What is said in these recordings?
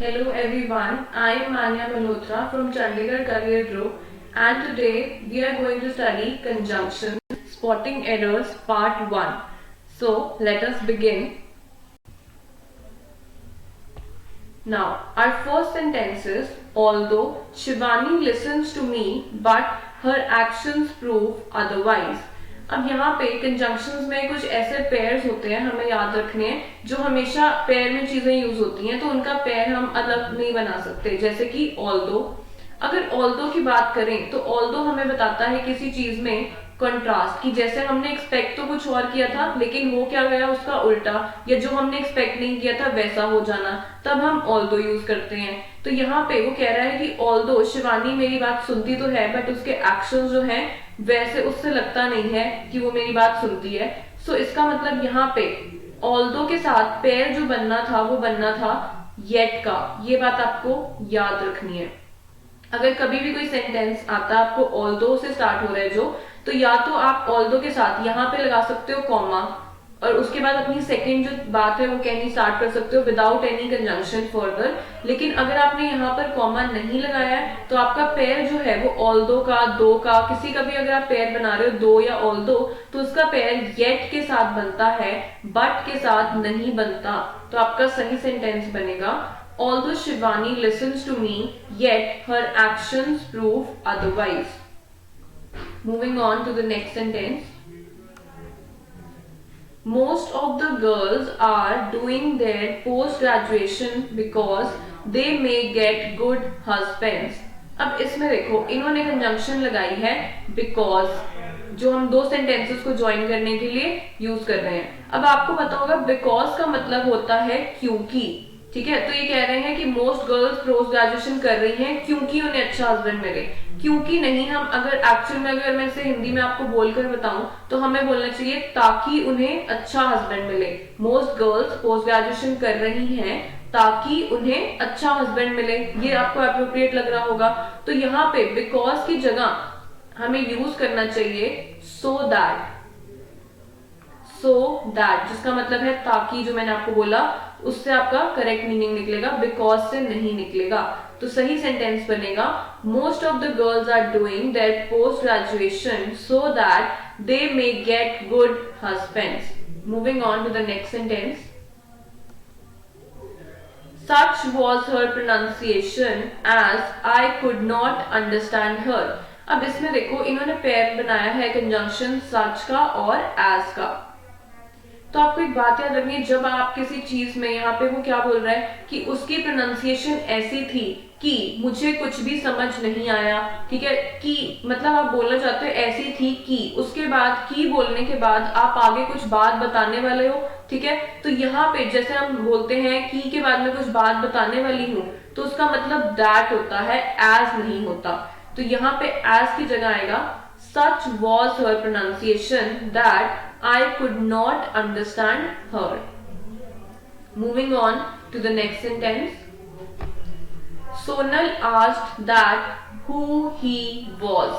Hello everyone, I am Manya Malhotra from Chandigarh Career Group and today we are going to study conjunction spotting errors part 1. So let us begin. Now our first sentence is although Shivani listens to me but her actions prove otherwise. अब यहाँ पे conjunctions में कुछ ऐसे pairs होते हैं हमें याद रखने हैं जो हमेशा पेयर में चीजें यूज होती हैं तो उनका पेयर हम अलग नहीं बना सकते जैसे कि ऑल्दो। अगर ऑल्दो की बात करें तो ऑल्दो हमें बताता है किसी चीज में कंट्रास्ट कि जैसे हमने एक्सपेक्ट तो कुछ और किया था लेकिन हो क्या गया उसका उल्टा या जो हमने एक्सपेक्ट नहीं किया था वैसा हो जाना, तब हम ऑल्दो यूज करते हैं। तो यहाँ पे वो कह रहा है कि ऑल्दो शिवानी मेरी बात सुनती तो है बट उसके एक्शंस जो हैं वैसे उससे लगता नहीं है कि वो मेरी बात सुनती है। सो इसका मतलब यहाँ पे ऑल्दो के साथ पेयर जो बनना था वो बनना था येट का। ये बात आपको याद रखनी है। अगर कभी भी कोई सेंटेंस आता है आपको ऑल्दो से स्टार्ट हो रहा है जो, तो या तो आप ऑल्दो के साथ यहाँ पे लगा सकते हो कॉमा और उसके बाद अपनी सेकंड जो बात है वो कहनी स्टार्ट कर सकते हो विदाउट एनी कंजंक्शन फर्दर। लेकिन अगर आपने यहाँ पर कॉमा नहीं लगाया है तो आपका पेयर जो है वो ऑल्दो का, दो का, किसी का भी अगर आप पेयर बना रहे हो दो या ऑल्दो तो उसका पेयर येट के साथ बनता है बट के साथ नहीं बनता। तो आपका सही सेंटेंस बनेगा although Shivani listens to me yet her actions prove otherwise. Moving on to the next sentence. Most of the girls are doing their post graduation because they may get good husbands. अब इसमें देखो इन्होंने conjunction लगाई है because जो हम दो sentences को ज्वाइन करने के लिए यूज कर रहे हैं। अब आपको पता होगा बिकॉज का मतलब होता है क्योंकि, ठीक है। तो ये कह रहे हैं कि मोस्ट गर्ल्स पोस्ट ग्रेजुएशन कर रही हैं क्योंकि उन्हें अच्छा हस्बैंड मिले। क्योंकि नहीं, हम अगर एक्चुअल में अगर मैं इसे हिंदी में आपको बोलकर बताऊं तो हमें बोलना चाहिए ताकि उन्हें अच्छा हस्बैंड मिले। मोस्ट गर्ल्स पोस्ट ग्रेजुएशन कर रही हैं ताकि उन्हें अच्छा हस्बैंड मिले। ये आपको अप्रोप्रिएट लग रहा होगा। तो यहाँ पे बिकॉज की जगह हमें यूज करना चाहिए सो दैट। सो दैट जिसका मतलब है ताकि, जो मैंने आपको बोला उससे आपका करेक्ट मीनिंग निकलेगा, बिकॉज से नहीं निकलेगा। तो सही सेंटेंस बनेगा most of the girls are doing their post graduation so that they may get good husbands. Moving on to the next sentence. Such was her pronunciation as I could not understand her. अब इसमें देखो इन्होंने pair बनाया है conjunction सच का और as का। तो आपको एक बात याद रखनी है, जब आप किसी चीज में, यहाँ पे वो क्या बोल रहा है कि उसकी प्रोनाउंसिएशन ऐसी थी कि मुझे कुछ भी समझ नहीं आया, ठीक है। कि मतलब आप बोलना चाहते हो ऐसी थी कि, उसके बाद की बोलने के बाद आप आगे कुछ बात बताने वाले हो, ठीक है। तो यहाँ पे जैसे हम बोलते हैं की के बाद में कुछ बात बताने वाली हूँ तो उसका मतलब दैट होता है, एज नहीं होता। तो यहाँ पे एज की जगह आएगा such was her pronunciation that I could not understand her. Moving on to the next sentence. Sonal asked that who he was.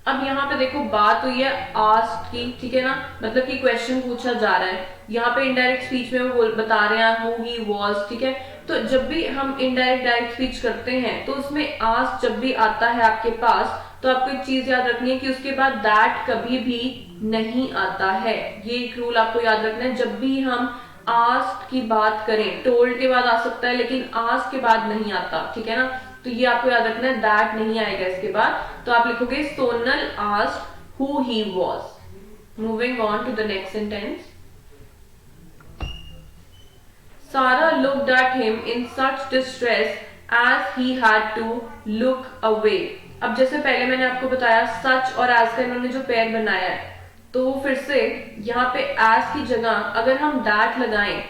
अब यहाँ पे देखो बात हुई है asked की, ठीक है ना, मतलब कि क्वेश्चन पूछा जा रहा है। यहाँ पे इनडायरेक्ट स्पीच में वो बता रहे हैं who he was, ठीक है। तो जब भी हम इनडायरेक्ट डायरेक्ट स्पीच करते हैं तो उसमें asked जब भी आता है आपके पास तो आपको एक चीज याद रखनी है कि उसके बाद दैट कभी भी नहीं आता है। ये एक रूल आपको याद रखना है। जब भी हम आस्क्ड की बात करें, टोल्ड के बाद आ सकता है लेकिन आस्क्ड के बाद नहीं आता, ठीक है ना। तो ये आपको याद रखना है, दैट नहीं आएगा इसके बाद। तो आप लिखोगे Sonal asked who he was. Moving on to the next sentence. Sarah looked at him in such distress as he had to look away. अब जैसे पहले मैंने आपको बताया सच और एज का इन्होंने जो पेयर बनाया है तो वो फिर से यहाँ पे एज की जगह अगर हम दैट लगाएं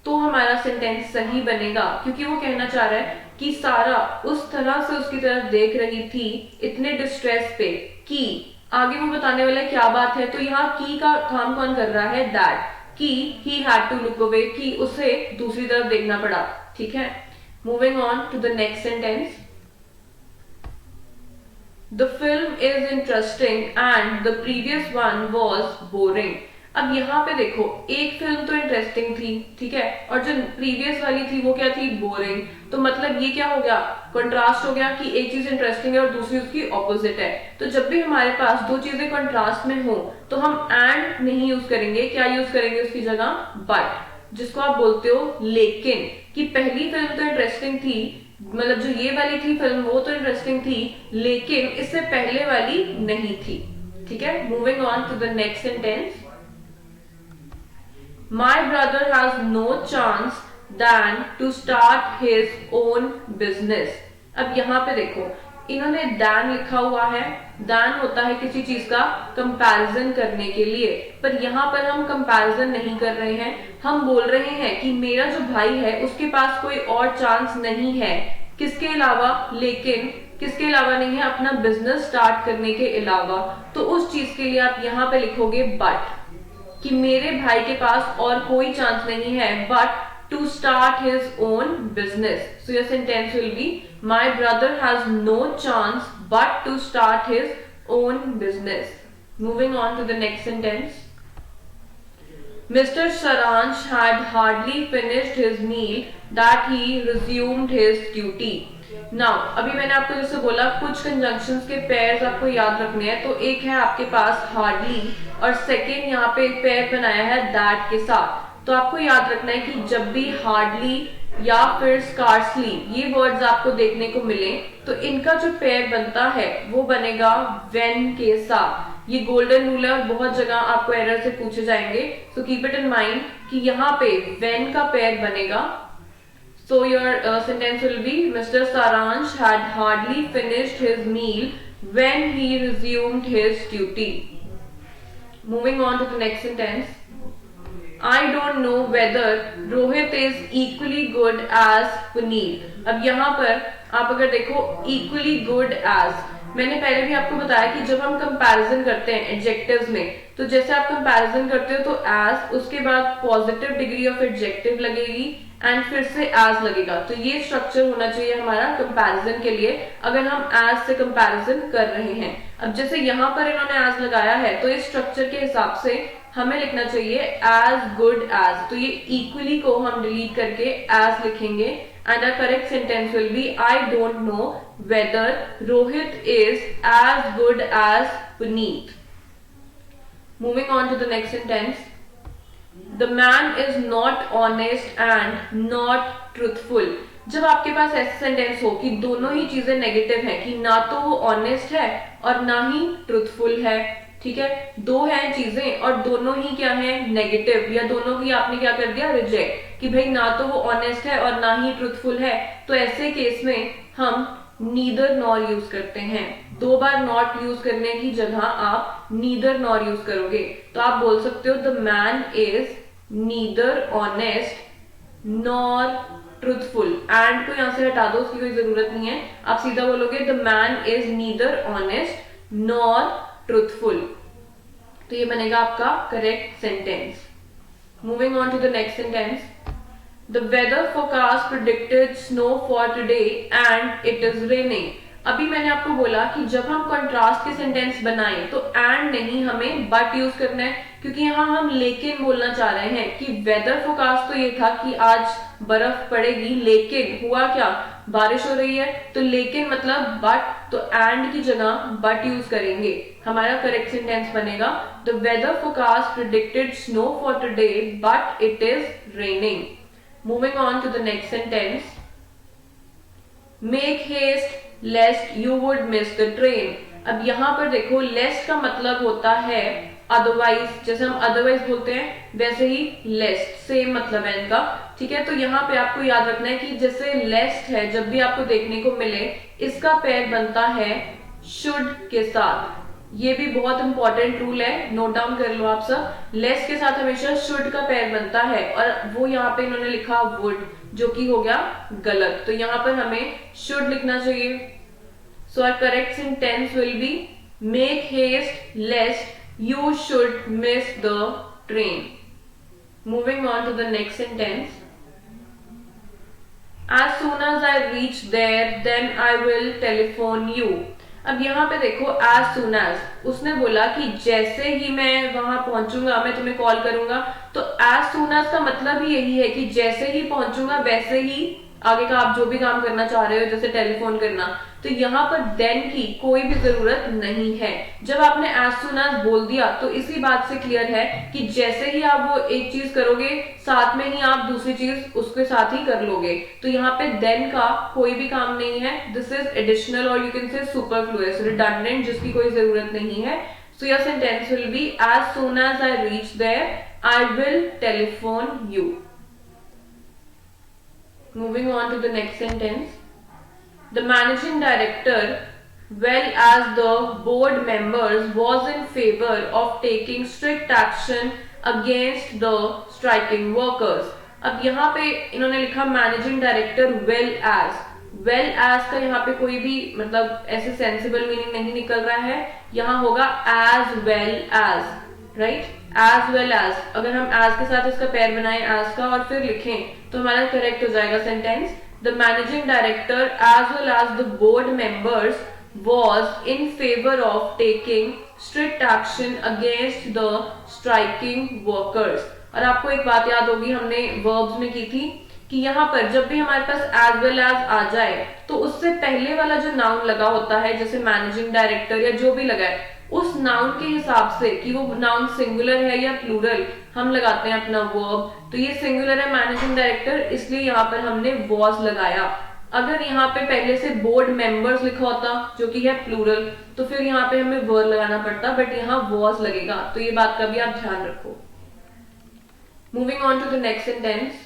तो हमारा सेंटेंस सही बनेगा, क्योंकि वो कहना चाह रहा है कि सारा उस तरह से उसकी तरफ देख रही थी इतने डिस्ट्रेस पे कि आगे वो बताने वाला है क्या बात है। तो यहाँ की का काम कौन कर रहा है, दैट, कि he had to look away, कि उसे दूसरी तरफ देखना पड़ा, ठीक है। Moving on to the next sentence. The film is interesting and the previous one was boring. अब यहाँ पे देखो, एक फिल्म तो इंटरेस्टिंग थी, ठीक है, और जो प्रीवियस वाली थी वो क्या थी, बोरिंग। तो मतलब ये क्या हो गया, कंट्रास्ट हो गया कि एक चीज इंटरेस्टिंग है और दूसरी उसकी ऑपोजिट है। तो जब भी हमारे पास दो चीजें कंट्रास्ट में हो तो हम एंड नहीं यूज करेंगे, क्या यूज करेंगे उसकी जगह, बट, जिसको आप बोलते हो लेकिन, कि पहली फिल्म तो इंटरेस्टिंग थी, मतलब जो ये वाली थी फिल्म वो तो इंटरेस्टिंग थी, लेकिन इससे पहले वाली नहीं थी। ठीक है, moving on to the next sentence. My brother has no chance than to start his own business. अब यहाँ पे देखो, इन्होंने than लिखा हुआ है। than होता है किसी चीज का कंपैरिजन करने के लिए, पर यहाँ पर हम कंपैरिजन नहीं कर रहे हैं, हम बोल रहे हैं कि मेरा जो भाई है उसके पास कोई और चांस नहीं है, किसके अलावा, लेकिन किसके अलावा नहीं है, अपना बिजनेस स्टार्ट करने के अलावा। तो उस चीज के लिए आप यहाँ पे लिखोगे बट, कि मेरे भाई के पास और कोई चांस नहीं है but to start his own business. So your sentence will be, my brother has no chance but to start his own business. Moving on to the next sentence. Mr. Saransh had hardly finished his meal that he resumed his duty. Now, अभी मैंने आपको जैसे बोला कुछ conjunctions के pairs आपको याद रखने हैं, तो एक है आपके पास hardly और सेकेंड यहाँ पे एक पेयर बनाया है that के साथ। तो आपको याद रखना है कि जब भी hardly या फिर scarcely ये वर्ड्स आपको देखने को मिले तो इनका जो पेयर बनता है वो बनेगा when के साथ। ये गोल्डन रूल है और बहुत जगह आपको एरर से पूछे जाएंगे, so keep it in mind कि यहाँ पे when का पेयर बनेगा। So your sentence will be, mister Saransh had hardly finished his meal when he resumed his duty. Moving on to the next sentence. I don't know whether Rohit is equally good as Puneet. अब यहाँ पर आप अगर देखो equally good as, मैंने पहले भी आपको बताया कि जब हम कंपैरिजन करते हैं एडजेक्टिव्स में, तो जैसे आप कंपैरिजन करते हो तो as, उसके बाद पॉजिटिव डिग्री ऑफ एडजेक्टिव लगेगी एंड फिर से as लगेगा। तो ये स्ट्रक्चर होना चाहिए हमारा कंपैरिजन के लिए अगर हम as से कंपैरिजन कर रहे हैं। अब जैसे यहाँ पर इन्होंने as लगाया है तो इस स्ट्रक्चर के हिसाब से हमें लिखना चाहिए as good as, तो ये equally को हम डिलीट करके as लिखेंगे and our correct sentence will be, I don't know whether Rohit is as good as Puneet. Moving on to the next sentence. The man is not honest and not truthful. जब आपके पास ऐसा sentence हो कि दोनों ही चीजें negative हैं, कि ना तो वो ऑनेस्ट है और ना ही ट्रूथफुल है, ठीक है, दो हैं चीजें और दोनों ही क्या है, नेगेटिव, या दोनों की आपने क्या कर दिया, रिजेक्ट, कि भाई ना तो वो ऑनेस्ट है और ना ही ट्रूथफुल है, तो ऐसे केस में हम नीदर नॉर यूज करते हैं। दो बार नॉट यूज करने की जगह आप नीदर नॉर यूज करोगे, तो आप बोल सकते हो the man is neither honest nor truthful. And को यहां से हटा दो, उसकी कोई जरूरत नहीं है, आप सीधा बोलोगे the man is neither honest nor truthful. तो ये बनेगा आपका correct sentence. Moving on to the next sentence. The weather forecast predicted snow for today and it is raining. अभी मैंने आपको बोला कि जब हम कंट्रास्ट के सेंटेंस बनाएं तो एंड नहीं, हमें बट यूज करना है, क्योंकि यहाँ हम लेकिन बोलना चाह रहे हैं कि वेदर फोरकास्ट तो ये था कि आज बर्फ पड़ेगी, लेकिन हुआ क्या, बारिश हो रही है, तो लेकिन मतलब बट, तो एंड की जगह बट यूज करेंगे। हमारा करेक्ट सेंटेंस बनेगा, the weather forecast predicted snow for today but it is raining. Moving on to the next sentence. Make haste lest you would miss the train. अब यहाँ पर देखो lest का मतलब होता है otherwise, जैसे हम otherwise बोलते हैं वैसे ही lest, सेम मतलब है इनका, ठीक है। तो यहाँ पे आपको याद रखना है कि जैसे lest है, जब भी आपको देखने को मिले इसका पेयर बनता है should के साथ। ये भी बहुत इंपॉर्टेंट रूल है, नोट डाउन कर लो आप सब। लेस के साथ हमेशा शुड का पेयर बनता है और वो यहाँ पे इन्होंने लिखा वुड, जो कि हो गया गलत, तो यहाँ पर हमें शुड लिखना चाहिए। So our correct sentence will be, make haste lest you should miss the train. Moving on to the next sentence. As soon as I reach there, then I will telephone you. अब यहाँ पे देखो as soon as, उसने बोला कि जैसे ही मैं वहां पहुंचूंगा मैं तुम्हें कॉल करूंगा, तो as soon as का मतलब ही यही है कि जैसे ही पहुंचूंगा वैसे ही आगे का आप जो भी काम करना चाह रहे हो, जैसे टेलीफोन करना, तो यहाँ पर देन की कोई भी जरूरत नहीं है। जब आपने as soon as बोल दिया तो इसी बात से क्लियर है कि जैसे ही आप वो एक चीज करोगे साथ में ही आप दूसरी चीज उसके साथ ही कर लोगे, तो यहाँ पे देन का कोई भी काम नहीं है। दिस इज एडिशनल और you can say superfluous, redundant, जिसकी कोई जरूरत नहीं है। सो your sentence will B as soon as I reach there I will telephone you. Moving on to the next sentence. The managing director, well as the board members, was in favor of taking strict action against the striking workers. अब यहाँ पे इन्होंने लिखा managing director well as का यहाँ पे कोई भी मतलब ऐसे सेंसिबल मीनिंग नहीं निकल रहा है, यहाँ होगा as well as, right, as well as. अगर हम एज के साथ इसका पैर बनाएं एज का और फिर लिखें तो हमारा करेक्ट हो जाएगा sentence. The managing director as well as the board members was in favor of taking strict action against the striking workers। और आपको एक बात याद होगी हमने verbs में की थी कि यहाँ पर जब भी हमारे पास as well as आ जाए तो उससे पहले वाला जो नाउन लगा होता है, जैसे मैनेजिंग डायरेक्टर या जो भी लगा है, उस नाउन के हिसाब से कि वो नाउन सिंगुलर है या प्लूरल, हम लगाते हैं अपना वर्ब। तो ये सिंगुलर है मैनेजिंग डायरेक्टर, इसलिए यहाँ पर हमने was लगाया। अगर यहाँ पे पहले से बोर्ड मेंबर्स लिखा होता जो कि है प्लूरल, तो फिर यहाँ पे हमें वर लगाना पड़ता, बट यहाँ was लगेगा, तो ये बात का भी आप ध्यान रखो। Moving on to the next sentence.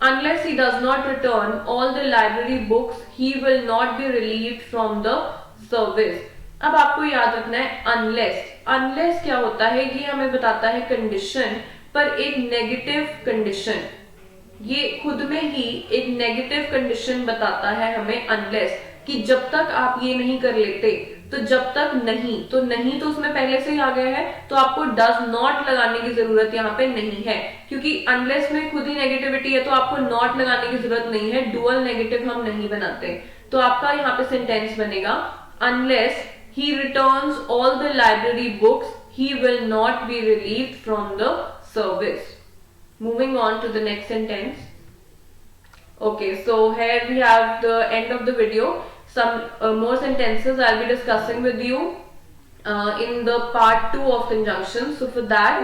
Unless he does not return all the library books, he will not be relieved from the service। अब आपको याद रखना है अनलेस क्या होता है, ये हमें बताता है कंडीशन, पर एक नेगेटिव कंडीशन, ये खुद में ही एक नेगेटिव कंडीशन बताता है हमें अनलेस, कि जब तक आप ये नहीं कर लेते, तो जब तक नहीं, तो नहीं तो उसमें पहले से ही आ गया है, तो आपको डज नॉट लगाने की जरूरत यहाँ पे नहीं है, क्योंकि अनलेस में खुद ही नेगेटिविटी है, तो आपको नॉट लगाने की जरूरत नहीं है, डुअल नेगेटिव हम नहीं बनाते। तो आपका यहाँ पे सेंटेंस बनेगा unless he returns all the library books, he will not be relieved from the service। Moving on to the next sentence. Okay, so here we have the end of the video. Some more sentences I'll be discussing with you in the part 2 of conjunctions. So for that,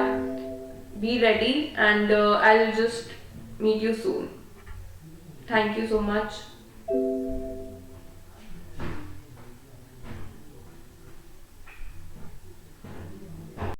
be ready and I'll just meet you soon. Thank you so much.